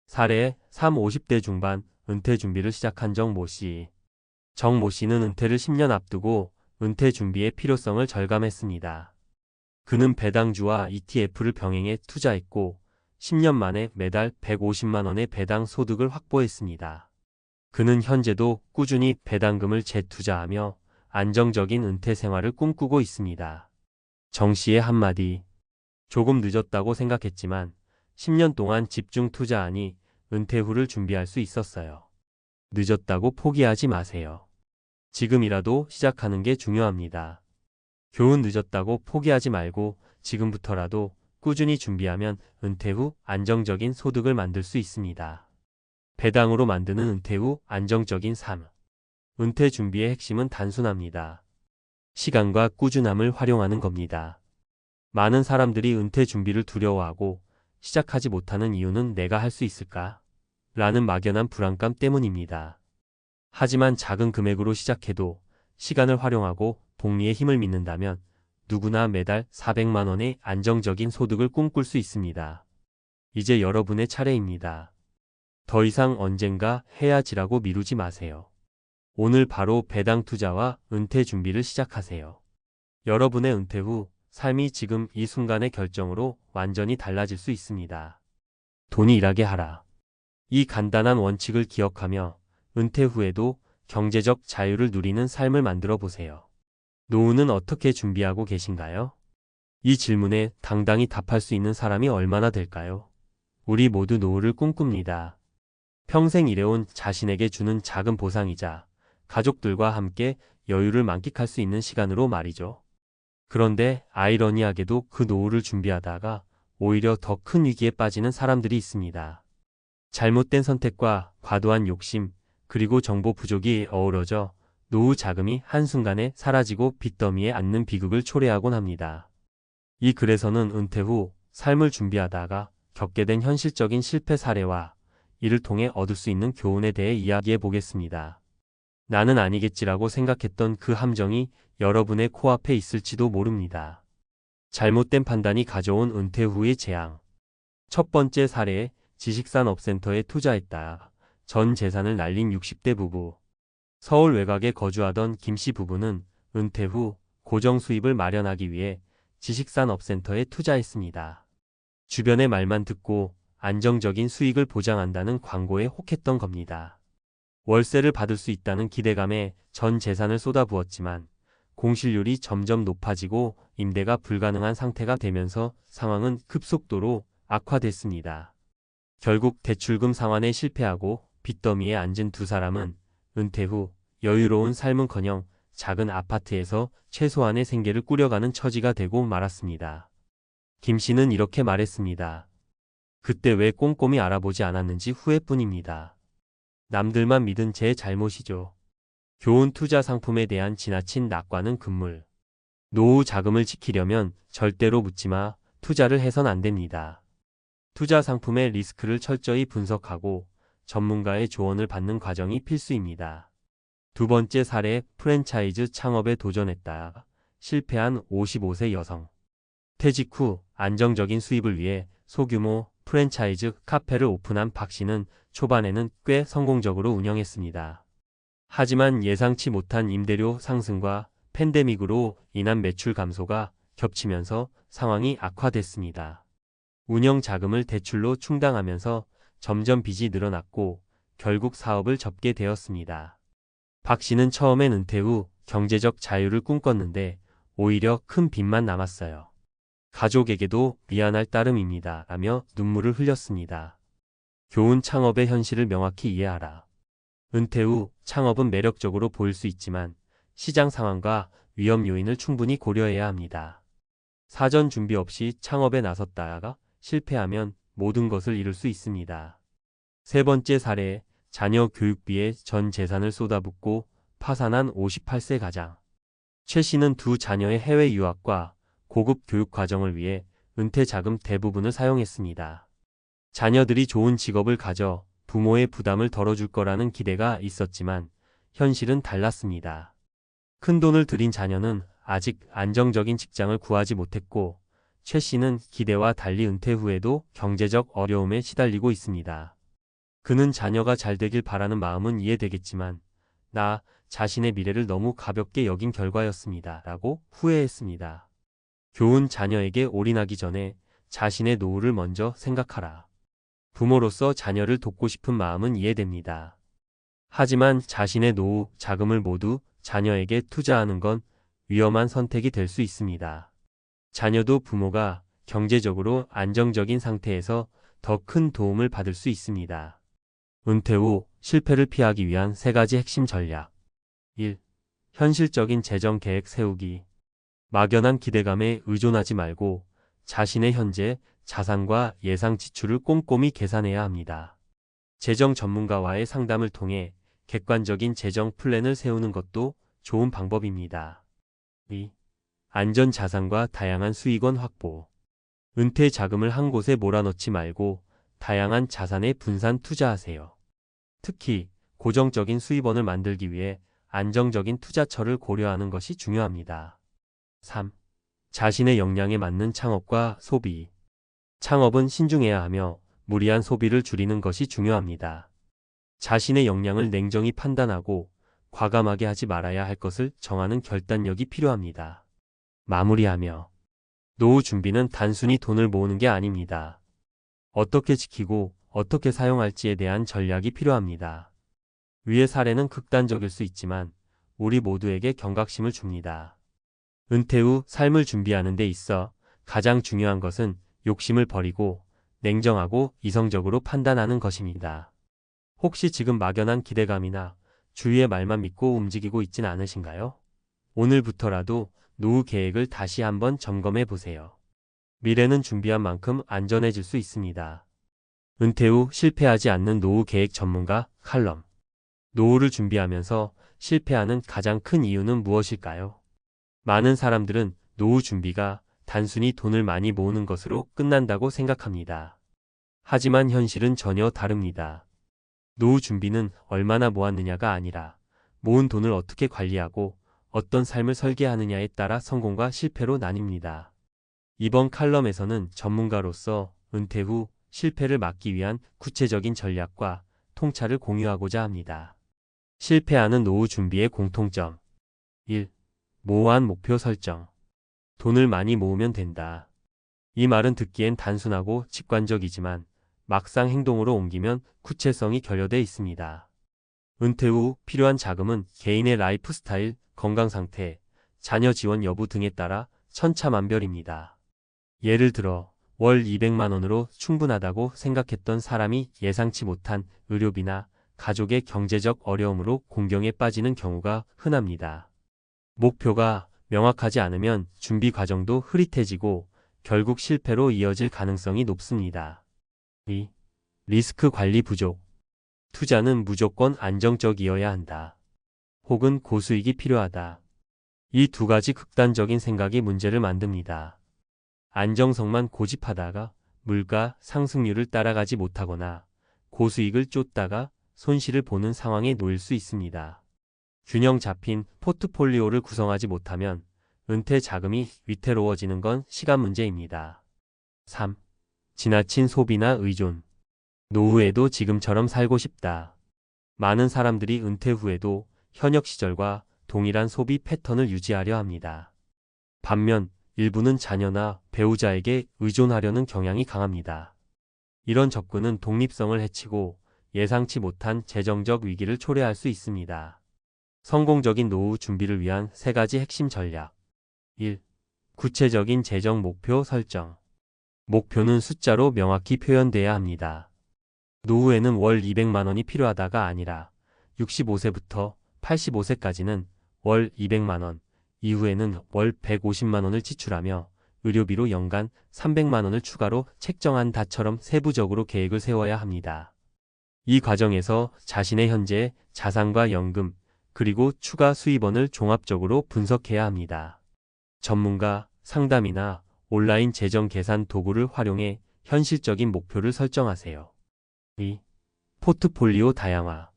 사례 3. 50대 중반 은퇴 준비를 시작한 정모 씨. 정모 씨는 은퇴를 10년 앞두고 은퇴 준비의 필요성을 절감했습니다. 그는 배당주와 ETF를 병행해 투자했고 10년 만에 매달 150만 원의 배당 소득을 확보했습니다. 그는 현재도 꾸준히 배당금을 재투자하며 안정적인 은퇴 생활을 꿈꾸고 있습니다. 정 씨의 한마디. 조금 늦었다고 생각했지만 10년 동안 집중 투자하니 은퇴 후를 준비할 수 있었어요. 늦었다고 포기하지 마세요. 지금이라도 시작하는 게 중요합니다. 교훈 늦었다고 포기하지 말고 지금부터라도 꾸준히 준비하면 은퇴 후 안정적인 소득을 만들 수 있습니다. 배당으로 만드는 은퇴 후 안정적인 삶. 은퇴 준비의 핵심은 단순합니다. 시간과 꾸준함을 활용하는 겁니다. 많은 사람들이 은퇴 준비를 두려워하고 시작하지 못하는 이유는 내가 할 수 있을까? 라는 막연한 불안감 때문입니다. 하지만 작은 금액으로 시작해도 시간을 활용하고 복리의 힘을 믿는다면 누구나 매달 400만 원의 안정적인 소득을 꿈꿀 수 있습니다. 이제 여러분의 차례입니다. 더 이상 언젠가 해야지라고 미루지 마세요. 오늘 바로 배당 투자와 은퇴 준비를 시작하세요. 여러분의 은퇴 후 삶이 지금 이 순간의 결정으로 완전히 달라질 수 있습니다. 돈이 일하게 하라. 이 간단한 원칙을 기억하며 은퇴 후에도 경제적 자유를 누리는 삶을 만들어 보세요. 노후는 어떻게 준비하고 계신가요? 이 질문에 당당히 답할 수 있는 사람이 얼마나 될까요? 우리 모두 노후를 꿈꿉니다. 평생 일해온 자신에게 주는 작은 보상이자 가족들과 함께 여유를 만끽할 수 있는 시간으로 말이죠. 그런데 아이러니하게도 그 노후를 준비하다가 오히려 더 큰 위기에 빠지는 사람들이 있습니다. 잘못된 선택과 과도한 욕심, 그리고 정보 부족이 어우러져 노후 자금이 한순간에 사라지고 빚더미에 앉는 비극을 초래하곤 합니다. 이 글에서는 은퇴 후 삶을 준비하다가 겪게 된 현실적인 실패 사례와 이를 통해 얻을 수 있는 교훈에 대해 이야기해 보겠습니다. 나는 아니겠지라고 생각했던 그 함정이 여러분의 코앞에 있을지도 모릅니다. 잘못된 판단이 가져온 은퇴 후의 재앙. 첫 번째 사례, 지식산업센터에 투자했다. 전 재산을 날린 60대 부부. 서울 외곽에 거주하던 김씨 부부는 은퇴 후 고정 수입을 마련하기 위해 지식산업센터에 투자했습니다. 주변의 말만 듣고 안정적인 수익을 보장한다는 광고에 혹했던 겁니다. 월세를 받을 수 있다는 기대감에 전 재산을 쏟아부었지만 공실률이 점점 높아지고 임대가 불가능한 상태가 되면서 상황은 급속도로 악화됐습니다. 결국 대출금 상환에 실패하고 빚더미에 앉은 두 사람은 은퇴 후 여유로운 삶은커녕 작은 아파트에서 최소한의 생계를 꾸려가는 처지가 되고 말았습니다. 김 씨는 이렇게 말했습니다. 그때 왜 꼼꼼히 알아보지 않았는지 후회뿐입니다. 남들만 믿은 제 잘못이죠. 좋은 투자 상품에 대한 지나친 낙관은 금물. 노후 자금을 지키려면 절대로 묻지마 투자를 해선 안 됩니다. 투자 상품의 리스크를 철저히 분석하고 전문가의 조언을 받는 과정이 필수입니다. 두 번째 사례, 프랜차이즈 창업에 도전했다. 실패한 55세 여성. 퇴직 후 안정적인 수입을 위해 소규모 프랜차이즈 카페를 오픈한 박 씨는 초반에는 꽤 성공적으로 운영했습니다. 하지만 예상치 못한 임대료 상승과 팬데믹으로 인한 매출 감소가 겹치면서 상황이 악화됐습니다. 운영 자금을 대출로 충당하면서 점점 빚이 늘어났고 결국 사업을 접게 되었습니다. 박 씨는 처음엔 은퇴 후 경제적 자유를 꿈꿨는데 오히려 큰 빚만 남았어요. 가족에게도 미안할 따름입니다 라며 눈물을 흘렸습니다. 교훈: 창업의 현실을 명확히 이해하라. 은퇴 후 창업은 매력적으로 보일 수 있지만 시장 상황과 위험 요인을 충분히 고려해야 합니다. 사전 준비 없이 창업에 나섰다가 실패하면 모든 것을 잃을 수 있습니다. 세 번째 사례, 자녀 교육비에 전 재산을 쏟아붓고 파산한 58세 가장. 최 씨는 두 자녀의 해외 유학과 고급 교육 과정을 위해 은퇴 자금 대부분을 사용했습니다. 자녀들이 좋은 직업을 가져 부모의 부담을 덜어줄 거라는 기대가 있었지만 현실은 달랐습니다. 큰돈을 들인 자녀는 아직 안정적인 직장을 구하지 못했고 최 씨는 기대와 달리 은퇴 후에도 경제적 어려움에 시달리고 있습니다. 그는 자녀가 잘 되길 바라는 마음은 이해되겠지만 나 자신의 미래를 너무 가볍게 여긴 결과였습니다 라고 후회했습니다. 교훈: 자녀에게 올인하기 전에 자신의 노후를 먼저 생각하라. 부모로서 자녀를 돕고 싶은 마음은 이해됩니다. 하지만 자신의 노후 자금을 모두 자녀에게 투자하는 건 위험한 선택이 될 수 있습니다. 자녀도 부모가 경제적으로 안정적인 상태에서 더 큰 도움을 받을 수 있습니다. 은퇴 후 실패를 피하기 위한 3가지 핵심 전략. 1. 현실적인 재정 계획 세우기. 막연한 기대감에 의존하지 말고 자신의 현재 자산과 예상 지출을 꼼꼼히 계산해야 합니다. 재정 전문가와의 상담을 통해 객관적인 재정 플랜을 세우는 것도 좋은 방법입니다. 2. 안전 자산과 다양한 수익원 확보. 은퇴 자금을 한 곳에 몰아넣지 말고 다양한 자산에 분산 투자하세요. 특히 고정적인 수입원을 만들기 위해 안정적인 투자처를 고려하는 것이 중요합니다. 3. 자신의 역량에 맞는 창업과 소비. 창업은 신중해야 하며 무리한 소비를 줄이는 것이 중요합니다. 자신의 역량을 냉정히 판단하고 과감하게 하지 말아야 할 것을 정하는 결단력이 필요합니다. 마무리하며 노후 준비는 단순히 돈을 모으는 게 아닙니다. 어떻게 지키고 어떻게 사용할지에 대한 전략이 필요합니다. 위의 사례는 극단적일 수 있지만 우리 모두에게 경각심을 줍니다. 은퇴 후 삶을 준비하는 데 있어 가장 중요한 것은 욕심을 버리고 냉정하고 이성적으로 판단하는 것입니다. 혹시 지금 막연한 기대감이나 주위의 말만 믿고 움직이고 있진 않으신가요? 오늘부터라도 노후 계획을 다시 한번 점검해 보세요. 미래는 준비한 만큼 안전해질 수 있습니다. 은퇴 후 실패하지 않는 노후 계획 전문가 칼럼. 노후를 준비하면서 실패하는 가장 큰 이유는 무엇일까요? 많은 사람들은 노후 준비가 단순히 돈을 많이 모으는 것으로 끝난다고 생각합니다. 하지만 현실은 전혀 다릅니다. 노후 준비는 얼마나 모았느냐가 아니라 모은 돈을 어떻게 관리하고 어떤 삶을 설계하느냐에 따라 성공과 실패로 나뉩니다. 이번 칼럼에서는 전문가로서 은퇴 후 실패를 막기 위한 구체적인 전략과 통찰을 공유하고자 합니다. 실패하는 노후 준비의 공통점. 1. 모호한 목표 설정. 돈을 많이 모으면 된다. 이 말은 듣기엔 단순하고 직관적이지만 막상 행동으로 옮기면 구체성이 결여돼 있습니다. 은퇴 후 필요한 자금은 개인의 라이프 스타일, 건강 상태, 자녀 지원 여부 등에 따라 천차만별입니다. 예를 들어 월 200만 원으로 충분하다고 생각했던 사람이 예상치 못한 의료비나 가족의 경제적 어려움으로 공경에 빠지는 경우가 흔합니다. 목표가 명확하지 않으면 준비 과정도 흐릿해지고 결국 실패로 이어질 가능성이 높습니다. 2. 리스크 관리 부족. 투자는 무조건 안정적이어야 한다. 혹은 고수익이 필요하다. 이 두 가지 극단적인 생각이 문제를 만듭니다. 안정성만 고집하다가 물가 상승률을 따라가지 못하거나 고수익을 쫓다가 손실을 보는 상황에 놓일 수 있습니다. 균형 잡힌 포트폴리오를 구성하지 못하면 은퇴 자금이 위태로워지는 건 시간 문제입니다. 3. 지나친 소비나 의존. 노후에도 지금처럼 살고 싶다. 많은 사람들이 은퇴 후에도 현역 시절과 동일한 소비 패턴을 유지하려 합니다. 반면 일부는 자녀나 배우자에게 의존하려는 경향이 강합니다. 이런 접근은 독립성을 해치고 예상치 못한 재정적 위기를 초래할 수 있습니다. 성공적인 노후 준비를 위한 3가지 핵심 전략. 1. 구체적인 재정 목표 설정. 목표는 숫자로 명확히 표현돼야 합니다. 노후에는 월 200만 원이 필요하다가 아니라 65세부터 85세까지는 월 200만 원, 이후에는 월 150만 원을 지출하며 의료비로 연간 300만 원을 추가로 책정한다처럼 세부적으로 계획을 세워야 합니다. 이 과정에서 자신의 현재 자산과 연금, 그리고 추가 수입원을 종합적으로 분석해야 합니다. 전문가, 상담이나 온라인 재정 계산 도구를 활용해 현실적인 목표를 설정하세요. 2. 포트폴리오 다양화.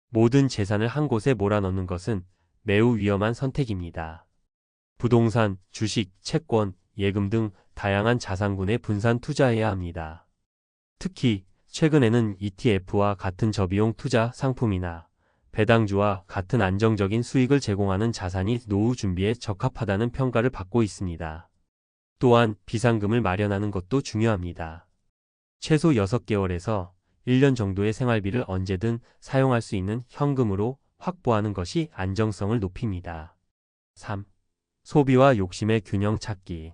모든 재산을 한 곳에 몰아넣는 것은 매우 위험한 선택입니다. 부동산, 주식, 채권, 예금 등 다양한 자산군에 분산 투자해야 합니다. 특히 최근에는 ETF와 같은 저비용 투자 상품이나 배당주와 같은 안정적인 수익을 제공하는 자산이 노후 준비에 적합하다는 평가를 받고 있습니다. 또한 비상금을 마련하는 것도 중요합니다. 최소 6개월에서 1년 정도의 생활비를 언제든 사용할 수 있는 현금으로 확보하는 것이 안정성을 높입니다. 3. 소비와 욕심의 균형 찾기.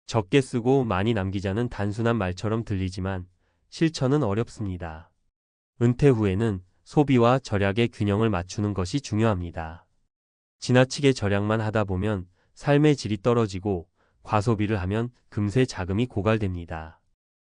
적게 쓰고 많이 남기자는 단순한 말처럼 들리지만 실천은 어렵습니다. 은퇴 후에는 소비와 절약의 균형을 맞추는 것이 중요합니다. 지나치게 절약만 하다 보면 삶의 질이 떨어지고 과소비를 하면 금세 자금이 고갈됩니다.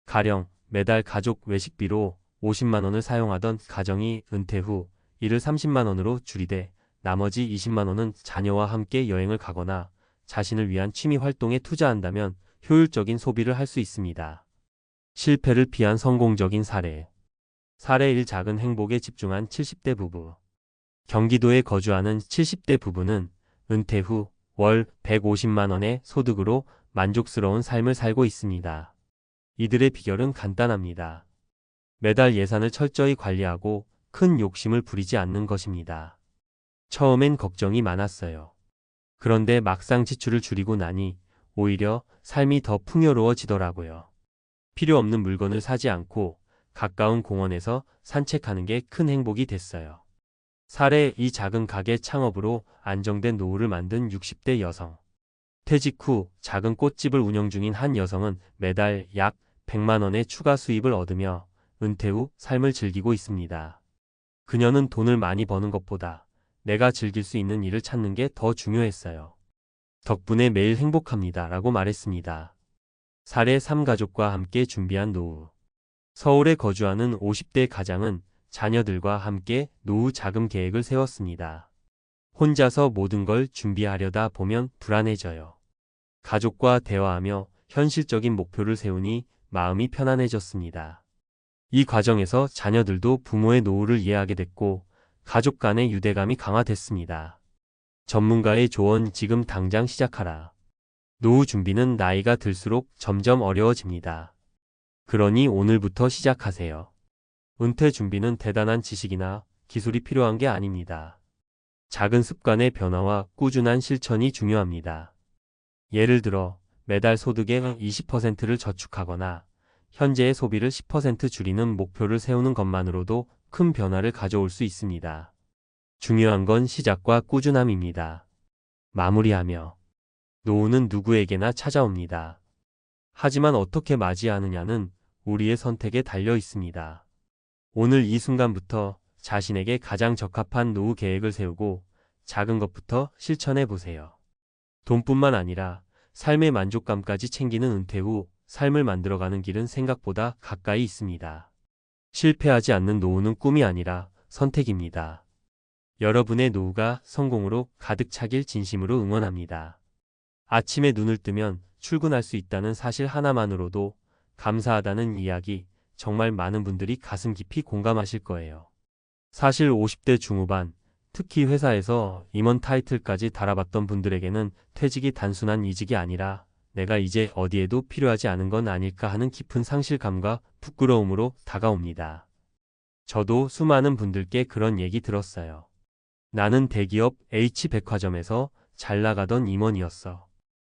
가령 매달 가족 외식비로 50만 원을 사용하던 가정이 은퇴 후 이를 30만 원으로 줄이되 나머지 20만 원은 자녀와 함께 여행을 가거나 자신을 위한 취미 활동에 투자한다면 효율적인 소비를 할 수 있습니다. 실패를 피한 성공적인 사례. 사례 1. 작은 행복에 집중한 70대 부부. 경기도에 거주하는 70대 부부는 은퇴 후 월 150만 원의 소득으로 만족스러운 삶을 살고 있습니다. 이들의 비결은 간단합니다. 매달 예산을 철저히 관리하고 큰 욕심을 부리지 않는 것입니다. 처음엔 걱정이 많았어요. 그런데 막상 지출을 줄이고 나니 오히려 삶이 더 풍요로워지더라고요. 필요 없는 물건을 사지 않고 가까운 공원에서 산책하는 게 큰 행복이 됐어요. 사례 2. 작은 가게 창업으로 안정된 노후를 만든 60대 여성. 퇴직 후 작은 꽃집을 운영 중인 한 여성은 매달 약 100만 원의 추가 수입을 얻으며 은퇴 후 삶을 즐기고 있습니다. 그녀는 돈을 많이 버는 것보다 내가 즐길 수 있는 일을 찾는 게 더 중요했어요. 덕분에 매일 행복합니다. 라고 말했습니다. 사례 3. 가족과 함께 준비한 노후. 서울에 거주하는 50대 가장은 자녀들과 함께 노후 자금 계획을 세웠습니다. 혼자서 모든 걸 준비하려다 보면 불안해져요. 가족과 대화하며 현실적인 목표를 세우니 마음이 편안해졌습니다. 이 과정에서 자녀들도 부모의 노후를 이해하게 됐고 가족 간의 유대감이 강화됐습니다. 전문가의 조언. 지금 당장 시작하라. 노후 준비는 나이가 들수록 점점 어려워집니다. 그러니 오늘부터 시작하세요. 은퇴 준비는 대단한 지식이나 기술이 필요한 게 아닙니다. 작은 습관의 변화와 꾸준한 실천이 중요합니다. 예를 들어 매달 소득의 20%를 저축하거나 현재의 소비를 10% 줄이는 목표를 세우는 것만으로도 큰 변화를 가져올 수 있습니다. 중요한 건 시작과 꾸준함입니다. 마무리하며 노후는 누구에게나 찾아옵니다. 하지만 어떻게 맞이하느냐는 우리의 선택에 달려 있습니다. 오늘 이 순간부터 자신에게 가장 적합한 노후 계획을 세우고 작은 것부터 실천해 보세요. 돈뿐만 아니라 삶의 만족감까지 챙기는 은퇴 후 삶을 만들어가는 길은 생각보다 가까이 있습니다. 실패하지 않는 노후는 꿈이 아니라 선택입니다. 여러분의 노후가 성공으로 가득 차길 진심으로 응원합니다. 아침에 눈을 뜨면 출근할 수 있다는 사실 하나만으로도 감사하다는 이야기, 정말 많은 분들이 가슴 깊이 공감하실 거예요. 사실 50대 중후반, 특히 회사에서 임원 타이틀까지 달아봤던 분들에게는 퇴직이 단순한 이직이 아니라 내가 이제 어디에도 필요하지 않은 건 아닐까 하는 깊은 상실감과 부끄러움으로 다가옵니다. 저도 수많은 분들께 그런 얘기 들었어요. 나는 대기업 H백화점에서 잘 나가던 임원이었어.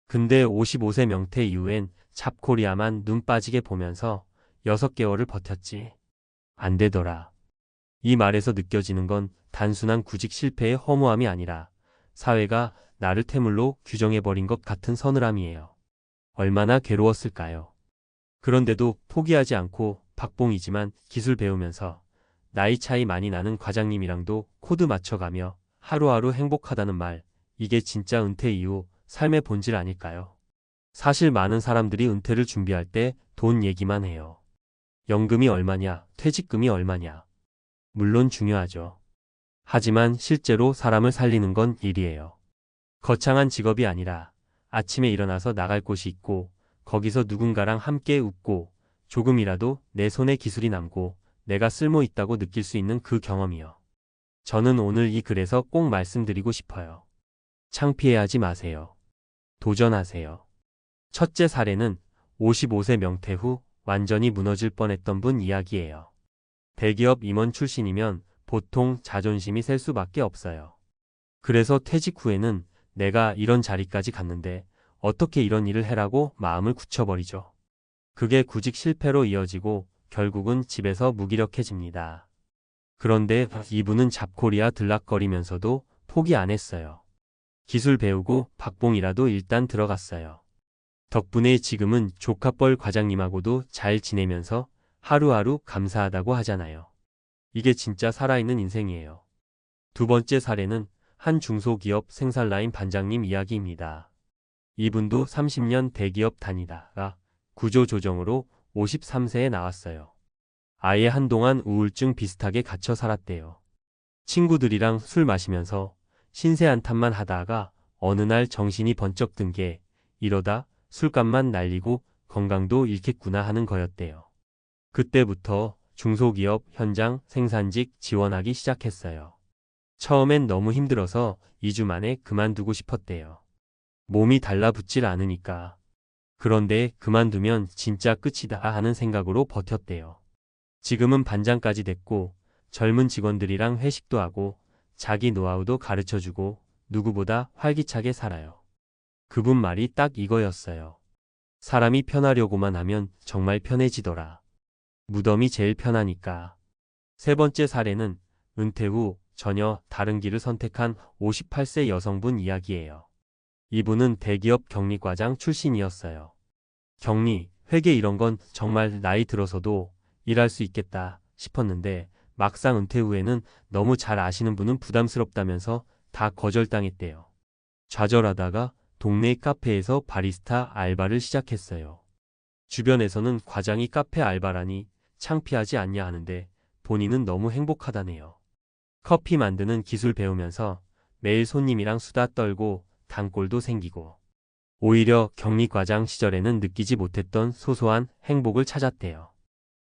근데 55세 명퇴 이후엔 잡코리아만 눈 빠지게 보면서 6개월을 버텼지. 안 되더라. 이 말에서 느껴지는 건 단순한 구직 실패의 허무함이 아니라 사회가 나를 태물로 규정해버린 것 같은 서늘함이에요. 얼마나 괴로웠을까요? 그런데도 포기하지 않고 박봉이지만 기술 배우면서 나이 차이 많이 나는 과장님이랑도 코드 맞춰가며 하루하루 행복하다는 말, 이게 진짜 은퇴 이후 삶의 본질 아닐까요? 사실 많은 사람들이 은퇴를 준비할 때 돈 얘기만 해요. 연금이 얼마냐, 퇴직금이 얼마냐. 물론 중요하죠. 하지만 실제로 사람을 살리는 건 일이에요. 거창한 직업이 아니라 아침에 일어나서 나갈 곳이 있고 거기서 누군가랑 함께 웃고 조금이라도 내 손에 기술이 남고 내가 쓸모 있다고 느낄 수 있는 그 경험이요. 저는 오늘 이 글에서 꼭 말씀드리고 싶어요. 창피해하지 마세요. 도전하세요. 첫째 사례는 55세 명퇴 후 완전히 무너질 뻔했던 분 이야기예요. 대기업 임원 출신이면 보통 자존심이 셀 수밖에 없어요. 그래서 퇴직 후에는 내가 이런 자리까지 갔는데 어떻게 이런 일을 해라고 마음을 굳혀버리죠. 그게 구직 실패로 이어지고 결국은 집에서 무기력해집니다. 그런데 이분은 잡코리아 들락거리면서도 포기 안 했어요. 기술 배우고 박봉이라도 일단 들어갔어요. 덕분에 지금은 조카뻘 과장님하고도 잘 지내면서 하루하루 감사하다고 하잖아요. 이게 진짜 살아있는 인생이에요. 두 번째 사례는 한 중소기업 생산라인 반장님 이야기입니다. 이분도 30년 대기업 다니다가 구조조정으로 53세에 나왔어요. 아예 한동안 우울증 비슷하게 갇혀 살았대요. 친구들이랑 술 마시면서 신세한탄만 하다가 어느 날 정신이 번쩍 든 게 이러다 술값만 날리고 건강도 잃겠구나 하는 거였대요. 그때부터 중소기업 현장 생산직 지원하기 시작했어요. 처음엔 너무 힘들어서 2주 만에 그만두고 싶었대요. 몸이 달라붙질 않으니까. 그런데 그만두면 진짜 끝이다 하는 생각으로 버텼대요. 지금은 반장까지 됐고 젊은 직원들이랑 회식도 하고 자기 노하우도 가르쳐주고 누구보다 활기차게 살아요. 그분 말이 딱 이거였어요. 사람이 편하려고만 하면 정말 편해지더라. 무덤이 제일 편하니까. 세 번째 사례는 은퇴 후 전혀 다른 길을 선택한 58세 여성분 이야기예요. 이분은 대기업 격리과장 출신이었어요. 격리, 회계 이런 건 정말 나이 들어서도 일할 수 있겠다 싶었는데 막상 은퇴 후에는 너무 잘 아시는 분은 부담스럽다면서 다 거절당했대요. 좌절하다가 동네 카페에서 바리스타 알바를 시작했어요. 주변에서는 과장이 카페 알바라니 창피하지 않냐 하는데 본인은 너무 행복하다네요. 커피 만드는 기술 배우면서 매일 손님이랑 수다 떨고 단골도 생기고 오히려 격리과장 시절에는 느끼지 못했던 소소한 행복을 찾았대요.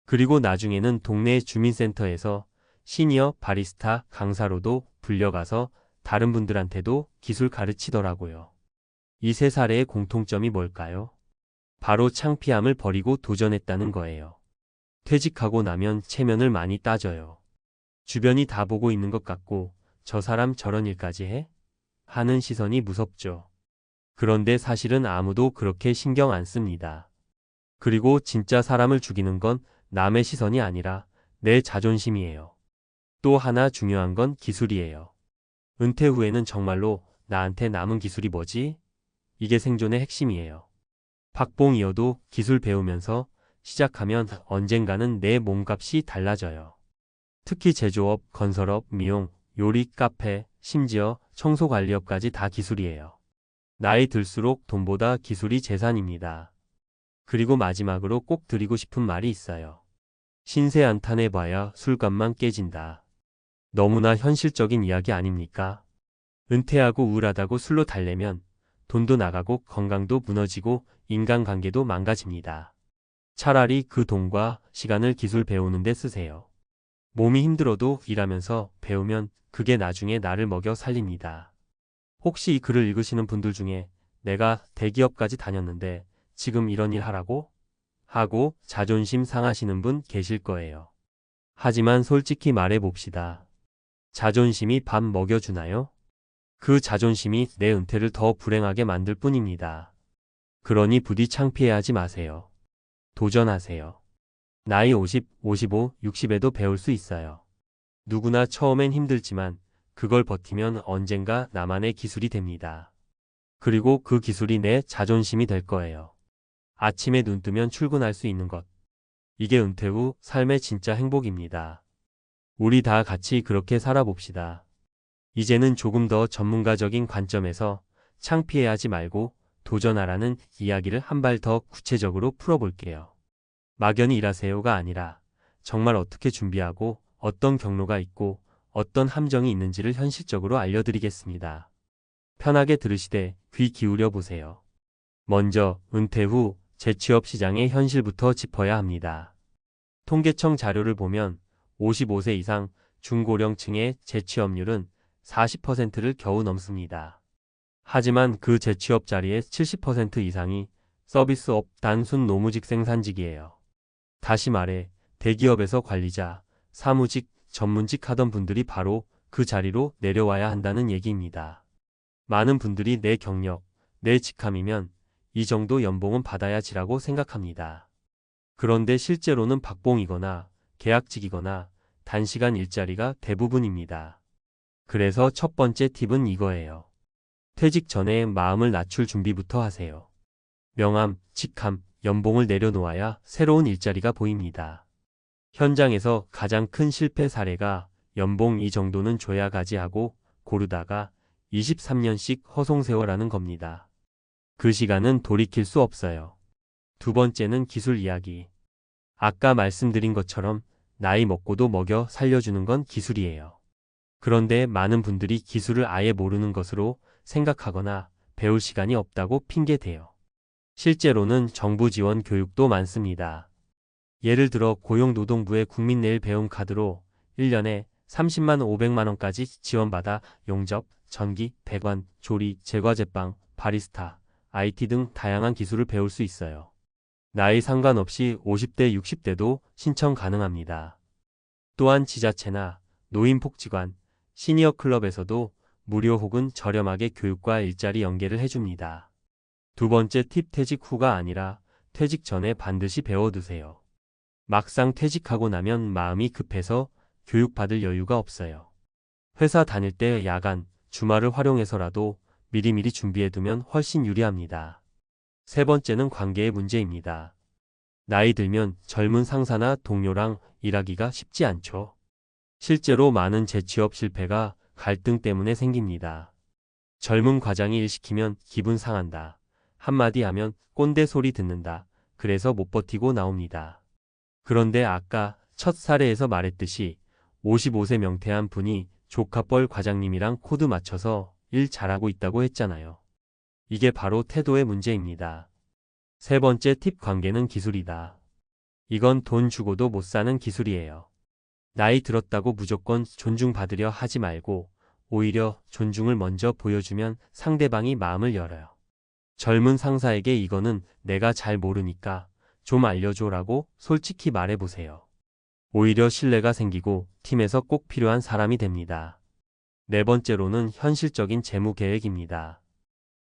그리고 나중에는 동네 주민센터에서 시니어 바리스타 강사로도 불려가서 다른 분들한테도 기술 가르치더라고요. 이 세 사례의 공통점이 뭘까요? 바로 창피함을 버리고 도전했다는 거예요. 퇴직하고 나면 체면을 많이 따져요. 주변이 다 보고 있는 것 같고 저 사람 저런 일까지 해? 하는 시선이 무섭죠. 그런데 사실은 아무도 그렇게 신경 안 씁니다. 그리고 진짜 사람을 죽이는 건 남의 시선이 아니라 내 자존심이에요. 또 하나 중요한 건 기술이에요. 은퇴 후에는 정말로 나한테 남은 기술이 뭐지? 이게 생존의 핵심이에요. 박봉이어도 기술 배우면서 시작하면 언젠가는 내 몸값이 달라져요. 특히 제조업, 건설업, 미용, 요리, 카페, 심지어 청소관리업까지 다 기술이에요. 나이 들수록 돈보다 기술이 재산입니다. 그리고 마지막으로 꼭 드리고 싶은 말이 있어요. 신세 한탄해봐야 술값만 깨진다. 너무나 현실적인 이야기 아닙니까? 은퇴하고 우울하다고 술로 달래면 돈도 나가고 건강도 무너지고 인간관계도 망가집니다. 차라리 그 돈과 시간을 기술 배우는 데 쓰세요. 몸이 힘들어도 일하면서 배우면 그게 나중에 나를 먹여 살립니다. 혹시 이 글을 읽으시는 분들 중에 내가 대기업까지 다녔는데 지금 이런 일 하라고? 하고 자존심 상하시는 분 계실 거예요. 하지만 솔직히 말해 봅시다. 자존심이 밥 먹여주나요? 그 자존심이 내 은퇴를 더 불행하게 만들 뿐입니다. 그러니 부디 창피해하지 마세요. 도전하세요. 나이 50, 55, 60에도 배울 수 있어요. 누구나 처음엔 힘들지만 그걸 버티면 언젠가 나만의 기술이 됩니다. 그리고 그 기술이 내 자존심이 될 거예요. 아침에 눈 뜨면 출근할 수 있는 것. 이게 은퇴 후 삶의 진짜 행복입니다. 우리 다 같이 그렇게 살아봅시다. 이제는 조금 더 전문가적인 관점에서 창피해하지 말고 도전하라는 이야기를 한 발 더 구체적으로 풀어볼게요. 막연히 일하세요가 아니라 정말 어떻게 준비하고 어떤 경로가 있고 어떤 함정이 있는지를 현실적으로 알려드리겠습니다. 편하게 들으시되 귀 기울여 보세요. 먼저 은퇴 후 재취업 시장의 현실부터 짚어야 합니다. 통계청 자료를 보면 55세 이상 중고령층의 재취업률은 40%를 겨우 넘습니다. 하지만 그 재취업 자리의 70% 이상이 서비스업 단순 노무직 생산직이에요. 다시 말해 대기업에서 관리자, 사무직, 전문직 하던 분들이 바로 그 자리로 내려와야 한다는 얘기입니다. 많은 분들이 내 경력, 내 직함이면 이 정도 연봉은 받아야지라고 생각합니다. 그런데 실제로는 박봉이거나 계약직이거나 단시간 일자리가 대부분입니다. 그래서 첫 번째 팁은 이거예요. 퇴직 전에 마음을 낮출 준비부터 하세요. 명함, 직함, 연봉을 내려놓아야 새로운 일자리가 보입니다. 현장에서 가장 큰 실패 사례가 연봉 이 정도는 줘야 가지 하고 고르다가 23년씩 허송세월하는 겁니다. 그 시간은 돌이킬 수 없어요. 두 번째는 기술 이야기. 아까 말씀드린 것처럼 나이 먹고도 먹여 살려주는 건 기술이에요. 그런데 많은 분들이 기술을 아예 모르는 것으로 생각하거나 배울 시간이 없다고 핑계대요. 실제로는 정부 지원 교육도 많습니다. 예를 들어 고용노동부의 국민내일 배움 카드로 1년에 30만 500만 원까지 지원받아 용접, 전기, 배관, 조리, 제과제빵, 바리스타, IT 등 다양한 기술을 배울 수 있어요. 나이 상관없이 50대, 60대도 신청 가능합니다. 또한 지자체나 노인복지관, 시니어 클럽에서도 무료 혹은 저렴하게 교육과 일자리 연계를 해줍니다. 두 번째 팁 퇴직 후가 아니라 퇴직 전에 반드시 배워두세요. 막상 퇴직하고 나면 마음이 급해서 교육받을 여유가 없어요. 회사 다닐 때 야간, 주말을 활용해서라도 미리미리 준비해두면 훨씬 유리합니다. 세 번째는 관계의 문제입니다. 나이 들면 젊은 상사나 동료랑 일하기가 쉽지 않죠. 실제로 많은 재취업 실패가 갈등 때문에 생깁니다. 젊은 과장이 일 시키면 기분 상한다. 한마디 하면 꼰대 소리 듣는다. 그래서 못 버티고 나옵니다. 그런데 아까 첫 사례에서 말했듯이 55세 명태한 분이 조카뻘 과장님이랑 코드 맞춰서 일 잘하고 있다고 했잖아요. 이게 바로 태도의 문제입니다. 세 번째 팁 관계는 기술이다. 이건 돈 주고도 못 사는 기술이에요. 나이 들었다고 무조건 존중받으려 하지 말고 오히려 존중을 먼저 보여주면 상대방이 마음을 열어요. 젊은 상사에게 이거는 내가 잘 모르니까 좀 알려줘라고 솔직히 말해보세요. 오히려 신뢰가 생기고 팀에서 꼭 필요한 사람이 됩니다. 네 번째로는 현실적인 재무 계획입니다.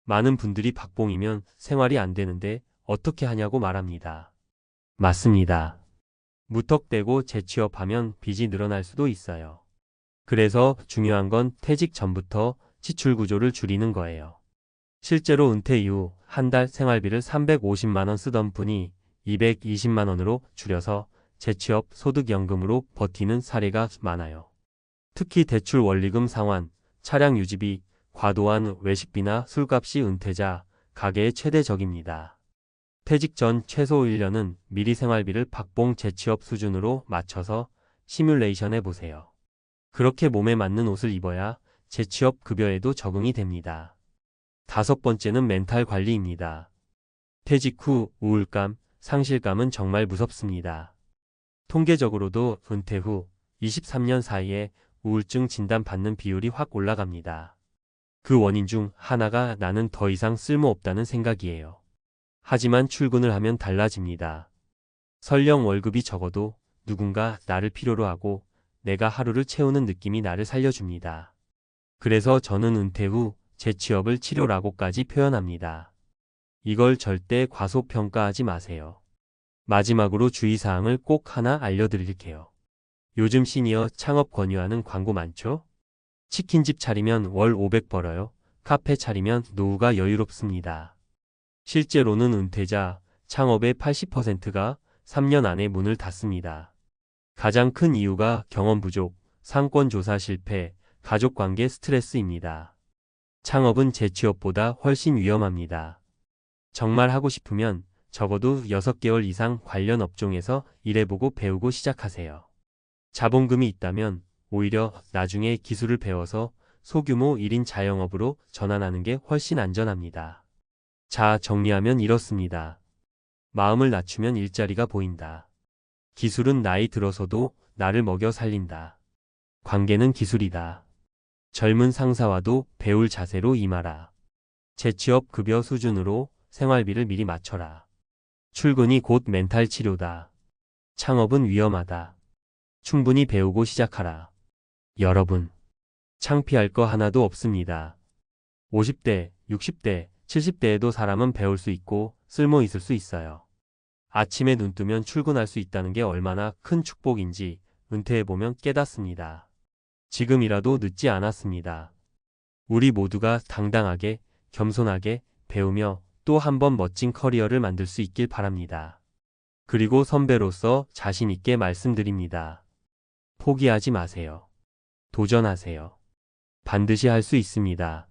많은 분들이 박봉이면 생활이 안 되는데 어떻게 하냐고 말합니다. 맞습니다. 무턱대고 재취업하면 빚이 늘어날 수도 있어요. 그래서 중요한 건 퇴직 전부터 지출 구조를 줄이는 거예요. 실제로 은퇴 이후 한 달 생활비를 350만 원 쓰던 분이 220만 원으로 줄여서 재취업 소득연금으로 버티는 사례가 많아요. 특히 대출 원리금 상환, 차량 유지비, 과도한 외식비나 술값이 은퇴자, 가계의 최대적입니다. 퇴직 전 최소 1년은 미리 생활비를 박봉 재취업 수준으로 맞춰서 시뮬레이션 해보세요. 그렇게 몸에 맞는 옷을 입어야 재취업 급여에도 적응이 됩니다. 다섯 번째는 멘탈 관리입니다. 퇴직 후 우울감, 상실감은 정말 무섭습니다. 통계적으로도 은퇴 후 23년 사이에 우울증 진단 받는 비율이 확 올라갑니다. 그 원인 중 하나가 나는 더 이상 쓸모없다는 생각이에요. 하지만 출근을 하면 달라집니다. 설령 월급이 적어도 누군가 나를 필요로 하고 내가 하루를 채우는 느낌이 나를 살려줍니다. 그래서 저는 은퇴 후 재취업을 치료라고까지 표현합니다. 이걸 절대 과소평가하지 마세요. 마지막으로 주의사항을 꼭 하나 알려드릴게요. 요즘 시니어 창업 권유하는 광고 많죠? 치킨집 차리면 월 500 벌어요. 카페 차리면 노후가 여유롭습니다. 실제로는 은퇴자, 창업의 80%가 3년 안에 문을 닫습니다. 가장 큰 이유가 경험 부족, 상권 조사 실패, 가족관계 스트레스입니다. 창업은 재취업보다 훨씬 위험합니다. 정말 하고 싶으면 적어도 6개월 이상 관련 업종에서 일해보고 배우고 시작하세요. 자본금이 있다면 오히려 나중에 기술을 배워서 소규모 1인 자영업으로 전환하는 게 훨씬 안전합니다. 자, 정리하면 이렇습니다. 마음을 낮추면 일자리가 보인다. 기술은 나이 들어서도 나를 먹여 살린다. 관계는 기술이다. 젊은 상사와도 배울 자세로 임하라. 재취업 급여 수준으로 생활비를 미리 맞춰라. 출근이 곧 멘탈 치료다. 창업은 위험하다. 충분히 배우고 시작하라. 여러분, 창피할 거 하나도 없습니다. 50대, 60대, 70대에도 사람은 배울 수 있고 쓸모 있을 수 있어요. 아침에 눈 뜨면 출근할 수 있다는 게 얼마나 큰 축복인지 은퇴해보면 깨닫습니다. 지금이라도 늦지 않았습니다. 우리 모두가 당당하게, 겸손하게 배우며 또 한 번 멋진 커리어를 만들 수 있길 바랍니다. 그리고 선배로서 자신 있게 말씀드립니다. 포기하지 마세요. 도전하세요. 반드시 할 수 있습니다.